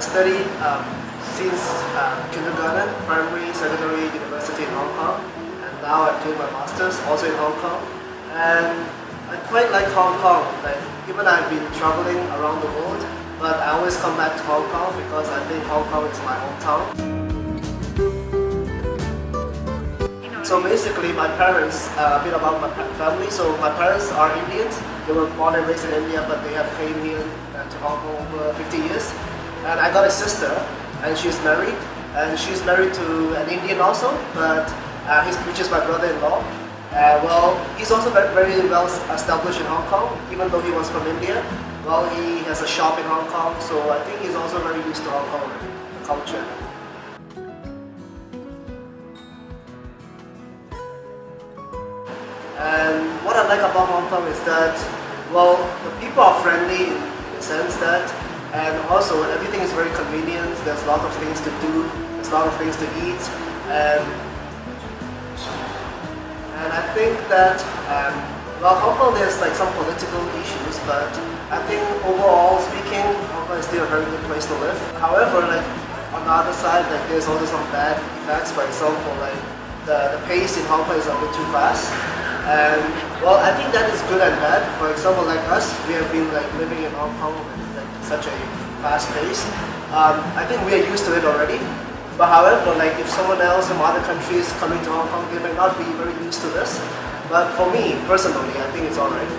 studied since kindergarten, primary, secondary, university in Hong Kong, and now I'm doing my master's also in Hong Kong. And I quite like Hong Kong. Like even I've been traveling around the world, but I always come back to Hong Kong because I think Hong Kong is my hometown. So basically, my parents, a bit about my family. So my parents are Indians. They were born and raised in India, but they have came here to Hong Kong over 50 years. And I got a sister, and she's married. And she's married to an Indian also, but which is my brother-in-law. Well, he's also very well established in Hong Kong, even though he was from India. Well, he has a shop in Hong Kong, so I think he's also very used to Hong Kong culture. And what I like about Hong Kong is that, well, the people are friendly in the sense that, and also everything is very convenient. There's a lot of things to do, there's a lot of things to eat, and I think that, well, Hong Kong there's like some political issues, but I think overall speaking, Hong Kong is still a very good place to live. However, like on the other side, like there's also some bad effects. For example, like the pace in Hong Kong is a bit too fast. And well, I think that is good and bad. For example, like us, we have been like living in Hong Kong with like such a fast pace. I think we are used to it already. But however, like if someone else from other countries coming to Hong Kong, they may not be very used to this. But for me, personally, I think it's alright.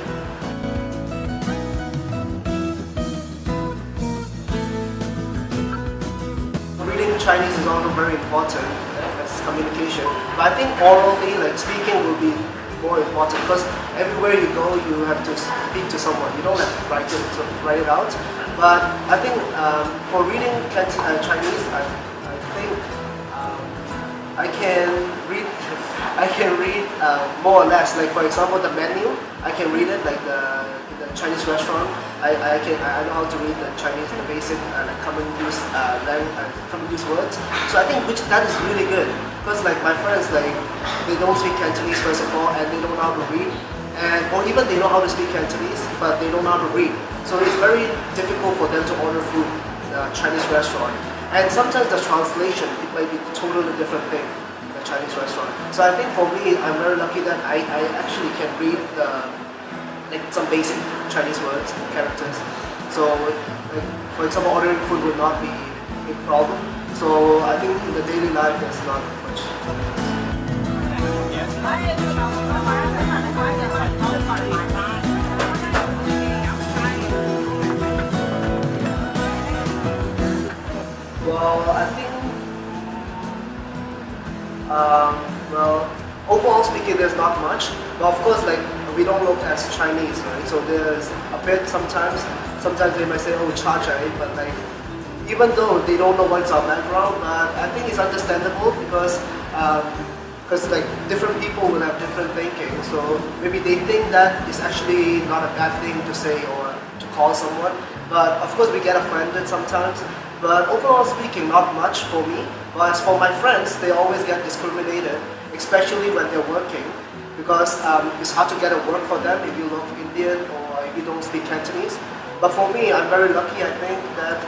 Reading Chinese is also very important as communication. But I think orally, like speaking will be more important because everywhere you go, you have to speak to someone. You don't have to write it out. But I think for reading Chinese, I think I can read more or less. Like for example, the menu, I can read it. Like the Chinese restaurant, I know how to read the Chinese, the basic like common use words. So I think that is really good because like my friends, like they don't speak Cantonese first of all, and they don't know how to read, or even they know how to speak Cantonese, but they don't know how to read. So it's very difficult for them to order food in a Chinese restaurant. And sometimes the translation, it might be a totally different thing in a Chinese restaurant. So I think for me, I'm very lucky that I actually can read like some basic Chinese words and characters. So like, for example, ordering food would not be a big problem. So I think in the daily life, there's not much. Well, I think, well, overall speaking, there's not much. But of course, like, we don't look as Chinese, right? So there's a bit sometimes they might say, oh, Cha-Chai, but like, even though they don't know what's our background, but I think it's understandable because like different people will have different thinking. So maybe they think that it's actually not a bad thing to say or to call someone. But of course, we get offended sometimes. But overall speaking, not much for me. But as for my friends, they always get discriminated, especially when they're working, because it's hard to get a work for them if you look Indian or if you don't speak Cantonese. But for me, I'm very lucky. I think that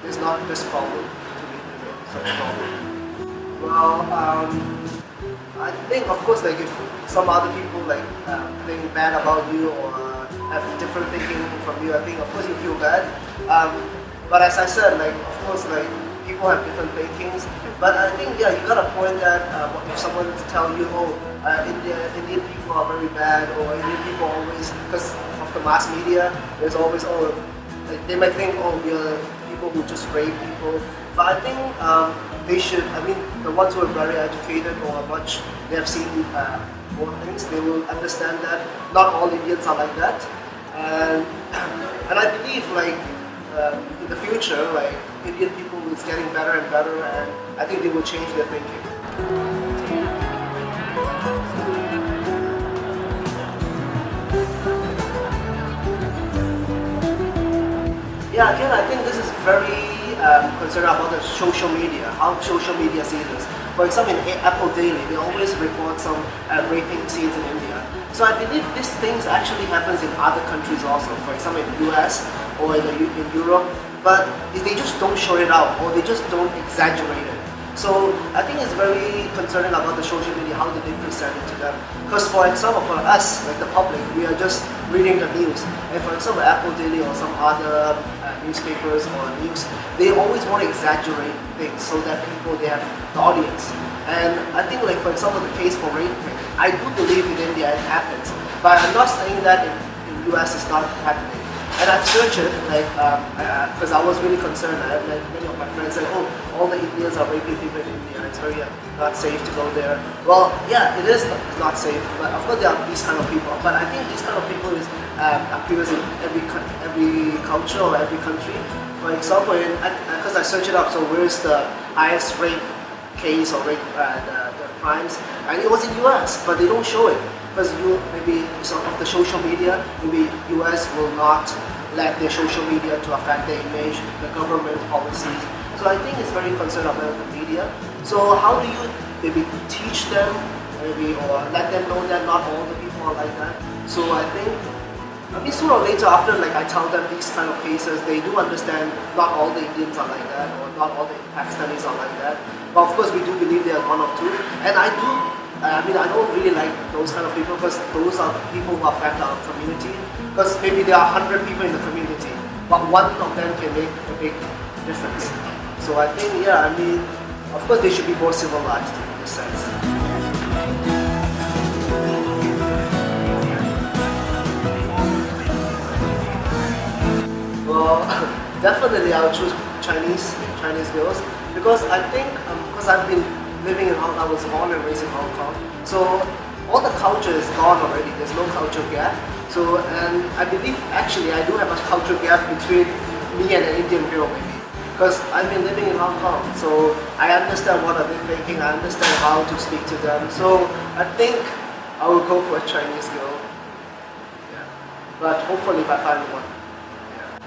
there's not this problem to me, such problem. Well, I think of course, like if some other people like think bad about you or have different thinking from you, I think of course you feel bad. But as I said, like of course, like people have different thinkings. But I think yeah, you got a point that if someone tell you, oh, Indian people are very bad, or Indian people always, because of the mass media, there's always like, they might think, oh, we're people who just rape people. But I think they should. I mean, the ones who are very educated or much, they have seen more things. They will understand that not all Indians are like that, and I believe like. In the future, like Indian people is getting better and better, and I think they will change their thinking. Yeah, again, I think this is very concerned about the social media, how social media sees this. For example, in Apple Daily, they always report some raping scenes in India. So I believe these things actually happens in other countries also. For example, in the US or in Europe, but they just don't show it out, or they just don't exaggerate it. So I think it's very concerning about the social media, how did they present it to them. Because for example, for us, like the public, we are just reading the news. And for example, Apple Daily or some other newspapers or news, they always want to exaggerate things so that they have the audience. And I think like for example, the case for rape, I do believe in India it happens. But I'm not saying that in US it's not happening. And I've searched it, like, because I was really concerned. I had like, many of my friends said, oh, all the Indians are raping people in India. It's very not safe to go there. Well, yeah, it is not safe. But of course, there are these kind of people. But I think these kind of people appears in every culture or every country. For example, because I searched it up, so where's the highest rape case or rape the crimes? And it was in US, but they don't show it. Because maybe some of the social media, maybe US will not let their social media to affect their image, the government policies. So I think it's very concerned about the media. So how do you maybe teach them, maybe, or let them know that not all the people are like that? So I think, sooner or later after like I tell them these kind of cases, they do understand not all the Indians are like that, or not all the Pakistanis are like that. But of course we do believe they are one or two. And I don't really like those kind of people, because those are the people who affect our community. Because maybe there are 100 people in the community, but one of them can make a big difference. So I think, of course they should be more civilized in this sense. Well, definitely I would choose Chinese girls, because I think, because I've been living in Hong Kong, I was born and raised in Hong Kong. So all the culture is gone already. There's no culture gap. So, and I believe actually I do have a culture gap between me and an Indian girl maybe. Because I've been living in Hong Kong, so I understand what they're thinking, I understand how to speak to them. So I think I will go for a Chinese girl. Yeah. But hopefully if I find one. Yeah.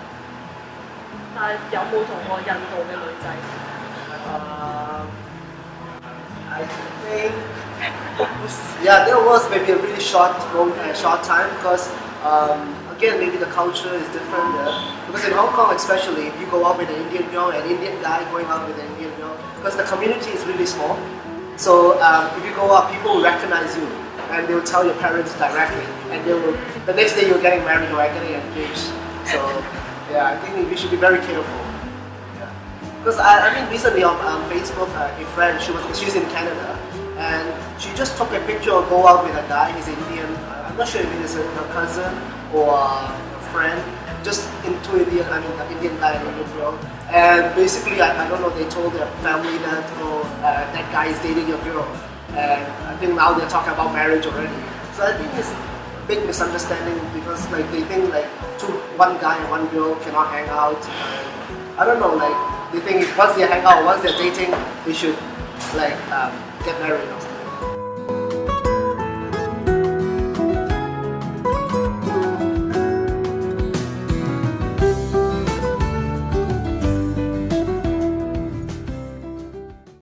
但有冇同過印度嘅女仔？ I think, yeah, there was maybe a really short time, because again, maybe the culture is different there. Because in Hong Kong especially, if you go out with an Indian girl, an Indian guy going out with an Indian girl, because the community is really small, so if you go out, people will recognize you, and they will tell your parents directly, and the next day you're getting married or getting engaged. So yeah, I think we should be very careful. Because recently on Facebook, a friend, she's in Canada, and she just took a picture or go out with a guy. He's Indian. I'm not sure if he's a cousin or a friend. Just an Indian guy and Indian girl. And basically, I don't know. They told their family that that guy is dating your girl, and I think now they're talking about marriage already. So I think it's a big misunderstanding, because like they think like one guy and one girl cannot hang out. And I don't know, like. They think once they hang out, once they're dating, they should like get married or something.